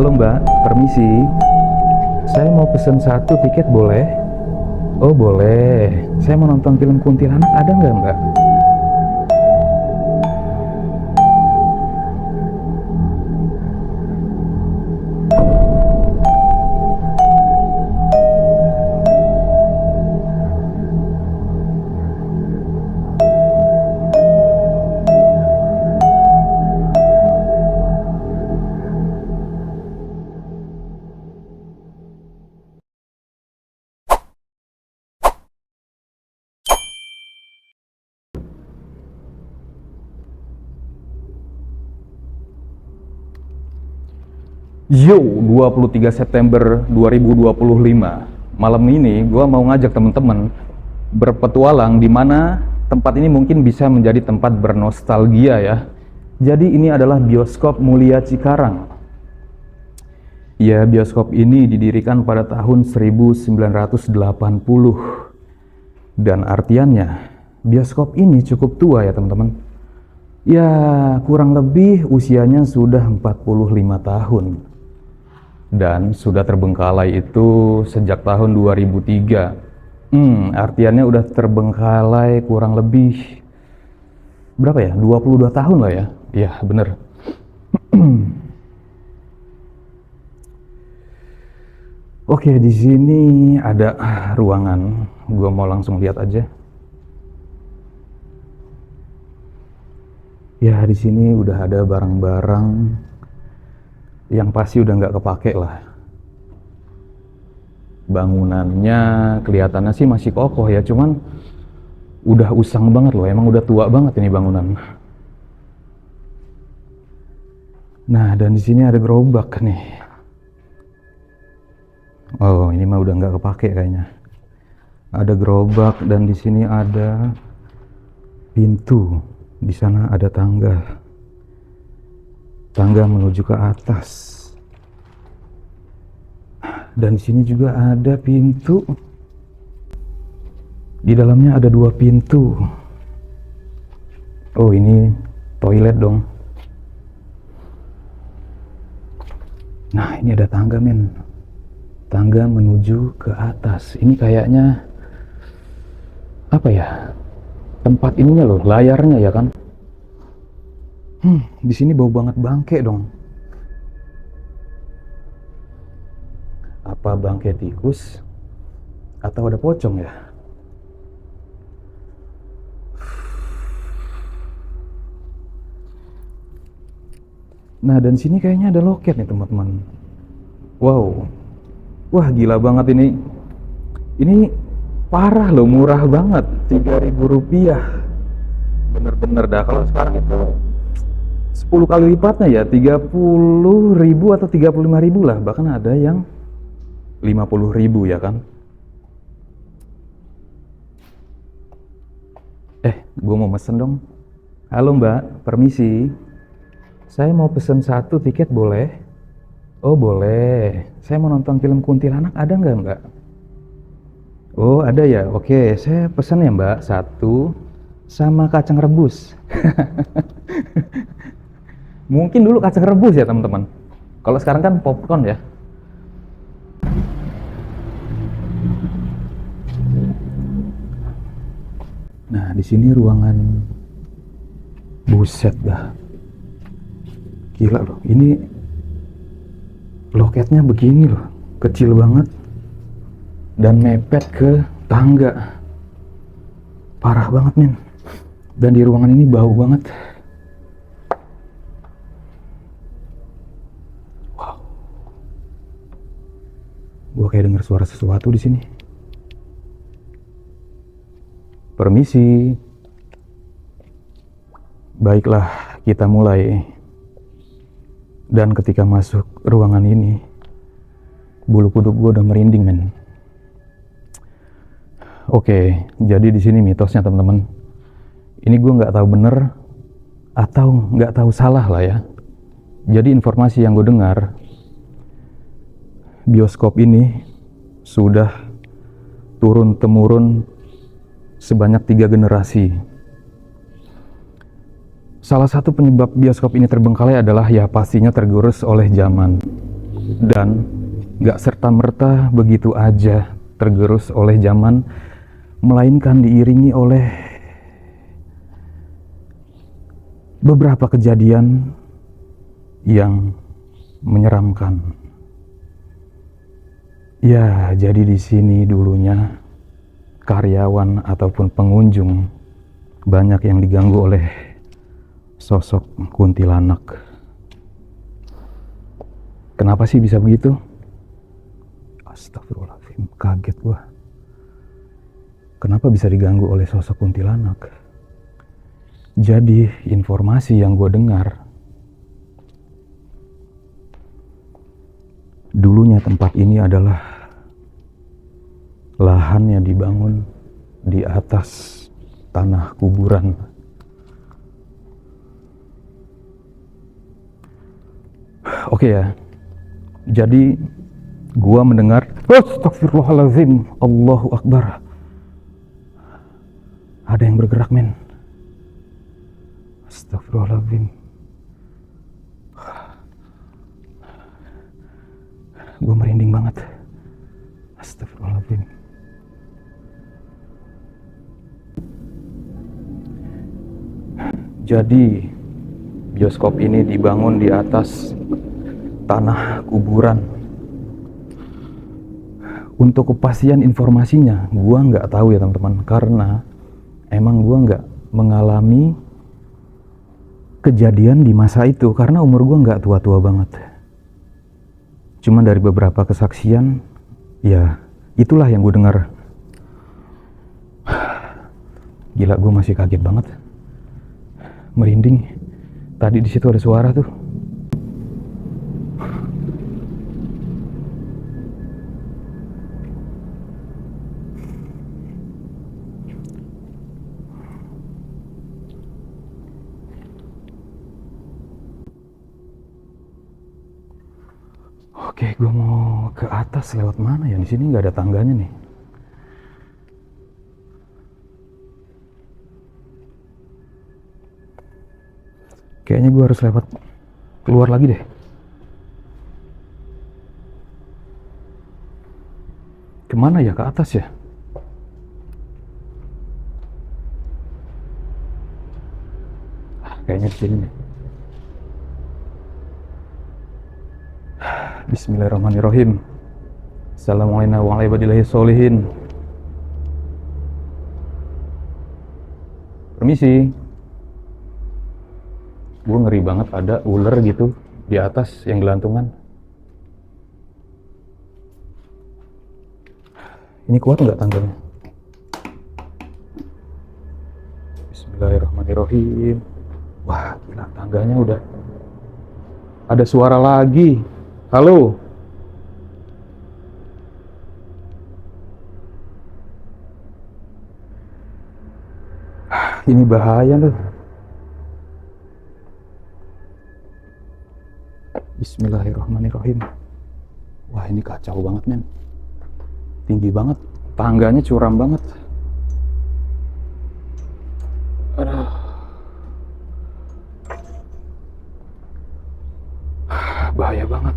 Halo Mbak, permisi. Saya mau pesen satu tiket boleh? Oh boleh. Saya mau nonton film kuntilanak, ada nggak Mbak? Yo, 23 September 2025. Malam ini gua mau ngajak temen-temen berpetualang di mana tempat ini mungkin bisa menjadi tempat bernostalgia ya. Jadi ini adalah bioskop Mulia Cikarang. Ya, bioskop ini didirikan pada tahun 1980. Dan artiannya, bioskop ini cukup tua ya teman-teman. Ya, kurang lebih usianya sudah 45 tahun. Dan sudah terbengkalai itu sejak tahun 2003. Artiannya udah terbengkalai kurang lebih berapa ya? 22 tahun lah ya. Iya, bener. Oke, di sini ada ruangan. Gua mau langsung lihat aja. Ya, di sini udah ada barang-barang yang pasti udah nggak kepake lah. Bangunannya kelihatannya sih masih kokoh ya, cuman udah usang banget loh, emang udah tua banget ini bangunan. Nah, dan di sini ada gerobak nih. Oh, ini mah udah nggak kepake kayaknya. Ada gerobak dan di sini ada pintu. Di sana ada tangga. Tangga menuju ke atas. Dan di sini juga ada pintu. Di dalamnya ada 2 pintu. Oh, ini toilet dong. Nah, ini ada tangga men. Tangga menuju ke atas. Ini kayaknya apa ya? Tempat ininya loh, layarnya ya kan? Di sini bau banget bangke dong. Apa bangke tikus? Atau ada pocong ya? Nah, dan sini kayaknya ada loket nih teman-teman. Wow. Wah, gila banget ini. Ini parah loh, murah banget. 3.000 rupiah. Bener-bener dah, kalau sekarang itu 10 kali lipatnya ya, 30.000 atau 35.000 lah. Bahkan ada yang 50.000 ya kan. Gue mau mesen dong. Halo Mbak, permisi. Saya mau pesen satu tiket boleh? Oh boleh. Saya mau nonton film kuntilanak, ada nggak Mbak? Oh ada ya, oke. Saya pesen ya Mbak, satu sama kacang rebus. Mungkin dulu kacang rebus ya teman-teman. Kalau sekarang kan popcorn ya. Nah, di sini ruangan, buset dah. Gila loh, ini loketnya begini loh, kecil banget dan mepet ke tangga. Parah banget men. Dan di ruangan ini bau banget. Wow. Gua kayak dengar suara sesuatu di sini. Permisi. Baiklah, kita mulai. Dan ketika masuk ruangan ini, bulu kuduk gue udah merinding men. Oke, jadi di sini mitosnya teman-teman. Ini gue nggak tahu bener atau nggak tahu salah lah ya. Jadi informasi yang gue dengar, bioskop ini sudah turun temurun sebanyak 3 generasi. Salah satu penyebab bioskop ini terbengkalai adalah ya pastinya tergerus oleh zaman. dan gak serta-merta begitu aja tergerus oleh zaman, melainkan diiringi oleh beberapa kejadian yang menyeramkan. Ya, jadi di sini dulunya karyawan ataupun pengunjung banyak yang diganggu oleh sosok kuntilanak. Kenapa sih bisa begitu? Astagfirullahaladzim, kaget gua. Kenapa bisa diganggu oleh sosok kuntilanak? Jadi informasi yang gua dengar, dulunya tempat ini adalah lahan yang dibangun di atas tanah kuburan. Oke ya, jadi gua mendengar, astagfirullahaladzim, Allahu Akbar, ada yang bergerak men. Astagfirullahaladzim, gua merinding banget. Astagfirullahaladzim. Jadi bioskop ini dibangun di atas tanah kuburan. Untuk kepastian informasinya, gua nggak tahu ya teman-teman, karena emang gua nggak mengalami kejadian di masa itu, karena umur gua nggak tua-tua banget. Cuma dari beberapa kesaksian, ya itulah yang gue dengar. Gila, gue masih kaget banget, merinding. Tadi di situ ada suara tuh. Oke, gue mau ke atas lewat mana ya? Di sini nggak ada tangganya nih. Kayaknya gue harus lewat keluar lagi deh. Kemana ya? Ke atas ya? Kayaknya di sini nih. Bismillahirrahmanirrahim. Assalamualaikum warahmatullahi wabarakatuh. Permisi. Gue ngeri banget ada ular gitu di atas yang gelantungan. Ini kuat nggak tangganya? Bismillahirrahmanirrahim. Wah, gila, tangganya udah. Ada suara lagi. Halo. Ini bahaya loh. Bismillahirrahmanirrahim. Wah, ini kacau banget men. Tinggi banget. Tangganya curam banget. Aduh. Bahaya banget.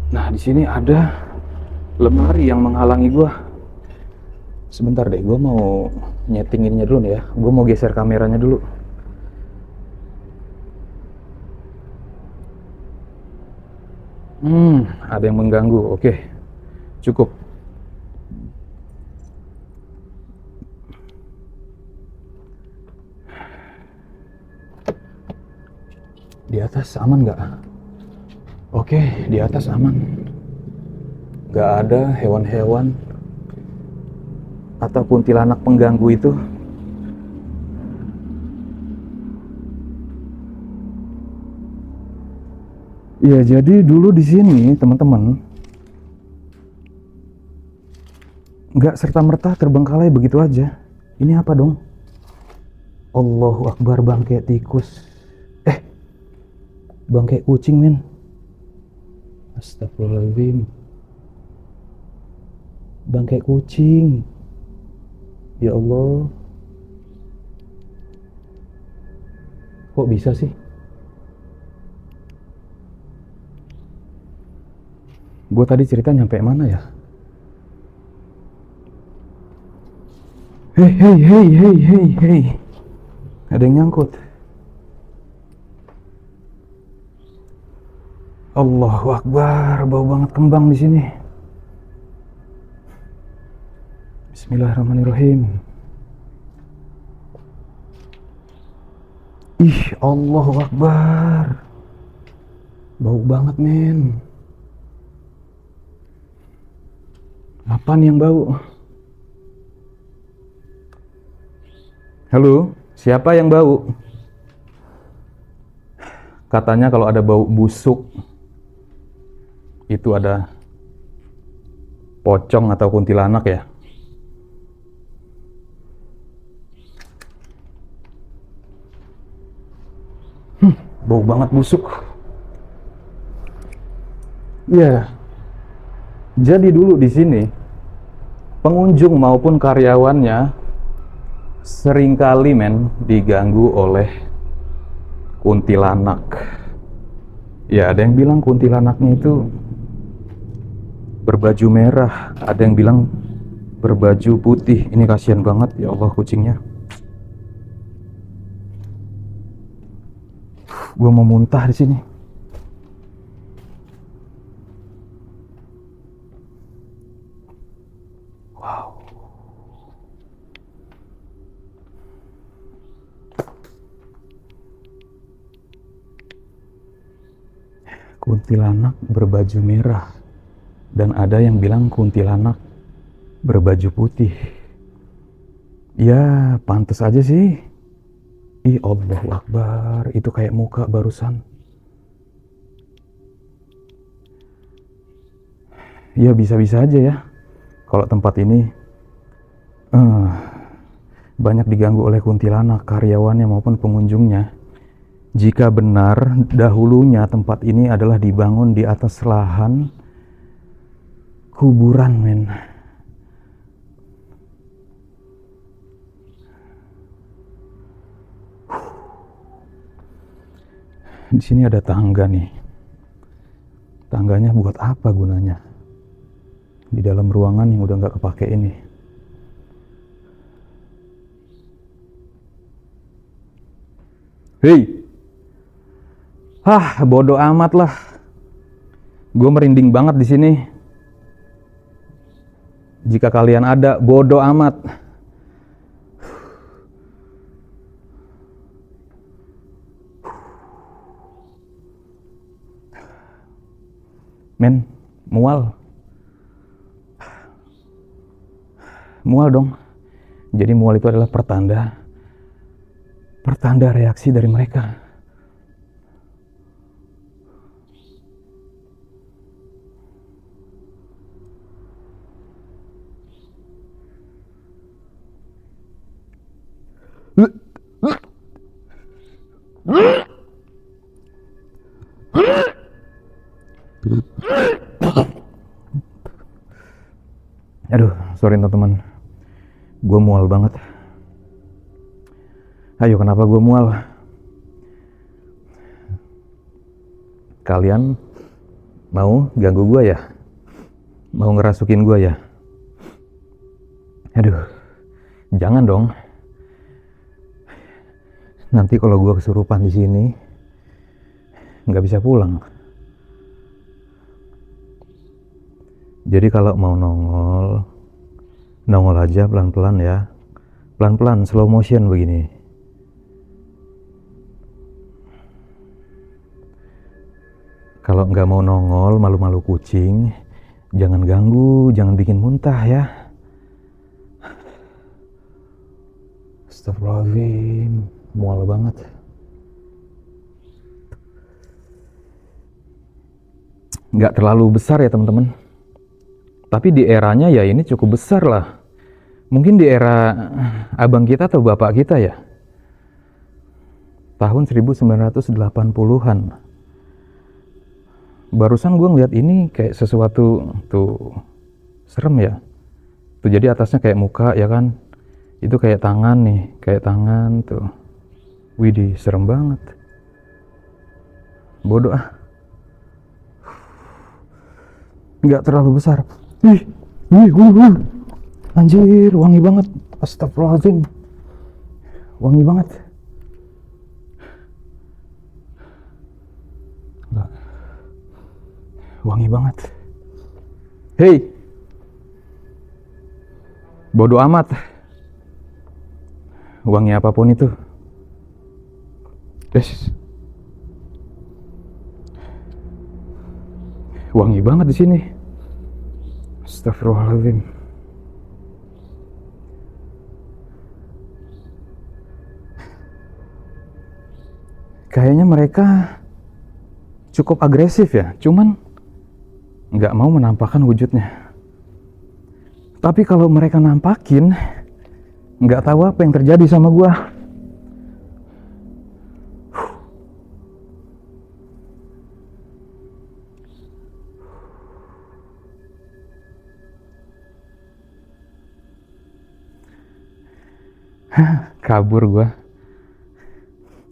Nah, di sini ada lemari yang menghalangi gua. Sebentar deh, gua mau nyetinginnya dulu nih ya. Gua mau geser kameranya dulu. Ada yang mengganggu. Oke, cukup. Di atas aman nggak? Oke, di atas aman. Nggak ada hewan-hewan atau kuntilanak pengganggu itu. Ya, jadi dulu di sini teman-teman nggak serta-merta terbengkalai begitu aja. Ini apa dong? Allahu Akbar, bangkai tikus. Bangkai kucing men. Astagfirullahaladzim. Bangkai kucing. Ya Allah. Kok bisa sih? Gue tadi cerita nyampe mana ya? Hei, hei, hei, hei, hei, hei. Ada yang nyangkut. Allahu Akbar, bau banget kembang di sini. Bismillahirrahmanirrahim. Ih, Allahu Akbar. Bau banget, men. Apa nih yang bau? Halo, siapa yang bau? Katanya kalau ada bau busuk, itu ada pocong atau kuntilanak ya. Bau banget busuk. Iya. Jadi dulu di sini pengunjung maupun karyawannya seringkali diganggu oleh kuntilanak. Ya, ada yang bilang kuntilanaknya itu berbaju merah, ada yang bilang berbaju putih. Ini kasihan banget, ya Allah, kucingnya. Gue mau muntah di sini. Wow. Kuntilanak berbaju merah, dan ada yang bilang kuntilanak berbaju putih. Ya, pantas aja sih. Ih, Allahu Akbar, itu kayak muka barusan. Ya, bisa-bisa aja ya. Kalau tempat ini banyak diganggu oleh kuntilanak, karyawannya maupun pengunjungnya. Jika benar dahulunya tempat ini adalah dibangun di atas lahan kuburan, men. Di sini ada tangga nih. Tangganya buat apa gunanya? Di dalam ruangan yang udah nggak kepake ini. Hei, bodoh amat lah. Gue merinding banget di sini. Jika kalian ada, bodoh amat. Men, mual. Mual dong. Jadi mual itu adalah pertanda reaksi dari mereka. Aduh, sorry teman-teman. Gue mual banget. Ayo, kenapa gue mual? Kalian mau ganggu gue ya? Mau ngerasukin gue ya? Aduh, jangan dong. Nanti kalau gue kesurupan di sini, nggak bisa pulang. Jadi kalau mau nongol aja pelan-pelan ya. Pelan-pelan, slow motion begini. Kalau nggak mau nongol, malu-malu kucing, jangan ganggu, jangan bikin muntah ya. Astagfirullahaladzim, mual banget. Nggak terlalu besar ya teman-teman. Tapi di eranya ya ini cukup besar lah. Mungkin di era abang kita atau bapak kita ya. Tahun 1980-an. Barusan gue ngeliat ini kayak sesuatu tuh serem ya. Tuh jadi atasnya kayak muka ya kan. Itu kayak tangan nih, kayak tangan tuh. Widih, serem banget. Bodoh ah. nggak terlalu besar. Ih, anjir, wangi banget. Astagfirullahaladzim, wangi banget. Wangi banget. Hei, bodoh amat wangi apapun itu. Yes. Wangi banget di sini. Astagfirullahaladzim. Kayaknya mereka cukup agresif ya, cuman nggak mau menampakkan wujudnya. Tapi kalau mereka nampakin, nggak tahu apa yang terjadi sama gua. Kabur gua.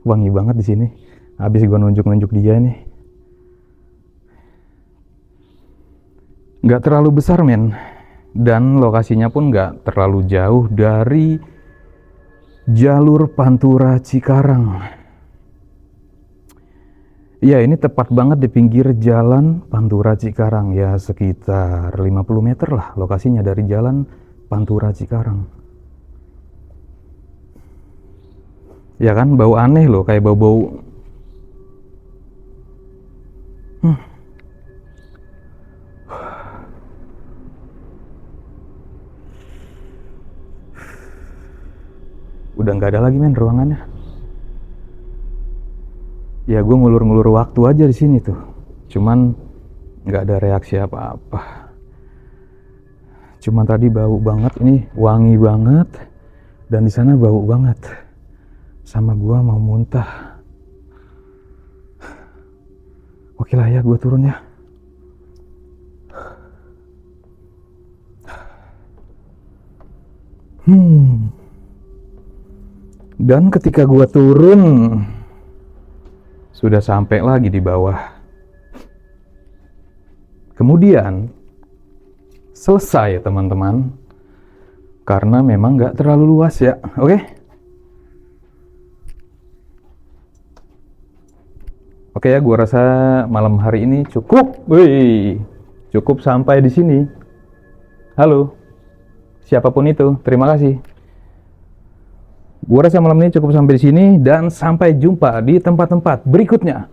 Wangi banget di sini. Habis gua nunjuk-nunjuk dia nih. Nggak terlalu besar, men. Dan lokasinya pun nggak terlalu jauh dari jalur Pantura Cikarang. Ya, ini tepat banget di pinggir jalan Pantura Cikarang. Ya, sekitar 50 meter lah lokasinya dari jalan Pantura Cikarang. Ya kan, bau aneh loh, kayak bau-bau. Udah nggak ada lagi, men, ruangannya. Ya, gue ngulur-ngulur waktu aja di sini tuh. Cuman nggak ada reaksi apa-apa. Cuman tadi bau banget, ini wangi banget, dan di sana bau banget. Sama gua mau muntah. Oke lah ya, gua turun ya. Dan ketika gua turun, sudah sampai lagi di bawah. Kemudian selesai ya teman-teman, karena memang nggak terlalu luas ya. Oke ya, gua rasa malam hari ini cukup. Cukup sampai di sini. Halo, siapapun itu, terima kasih. Gua rasa malam ini cukup sampai di sini, dan sampai jumpa di tempat-tempat berikutnya.